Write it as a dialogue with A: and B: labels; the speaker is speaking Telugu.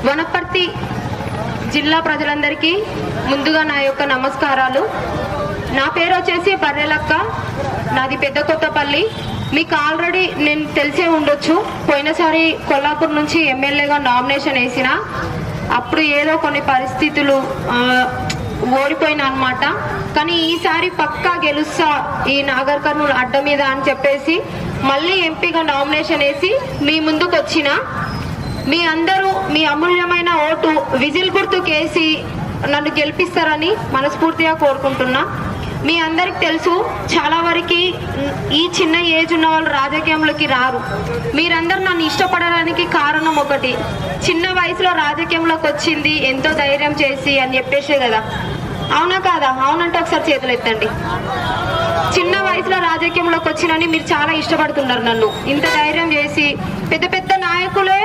A: వనపర్తి జిల్లా ప్రజలందరికీ ముందుగా నా యొక్క నమస్కారాలు. నా పేరు వచ్చేసి బర్రెలక్క, నాది పెద్ద కొత్తపల్లి. మీకు ఆల్రెడీ నేను తెలిసే ఉండొచ్చు, పోయినసారి కొల్లాపూర్ నుంచి ఎమ్మెల్యేగా నామినేషన్ వేసిన అప్పుడు ఏదో కొన్ని పరిస్థితులు ఓడిపోయినా అనమాట. కానీ ఈసారి పక్కా గెలుస్తా ఈ నాగర్ కర్నూలు అడ్డ మీద అని చెప్పేసి మళ్ళీ ఎంపీగా నామినేషన్ వేసి మీ ముందుకు వచ్చిన మీ అందరూ మీ అమూల్యమైన ఓటు విజిల్ గుర్తుకేసి నన్ను గెలిపిస్తారని మనస్ఫూర్తిగా కోరుకుంటున్నా. మీ అందరికి తెలుసు, చాలా వరకు ఈ చిన్న ఏజ్ ఉన్న వాళ్ళు రాజకీయంలోకి రారు. మీరందరూ నన్ను ఇష్టపడడానికి కారణం ఒకటి, చిన్న వయసులో రాజకీయంలోకి వచ్చింది ఎంతో ధైర్యం చేసి అని చెప్పేసే కదా. అవునా కాదా? అవునంటే ఒకసారి చేతులు ఎత్తండి. చిన్న వయసులో రాజకీయంలోకి వచ్చినని మీరు చాలా ఇష్టపడుతున్నారు నన్ను. ఇంత ధైర్యం చేసి పెద్ద పెద్ద నాయకులే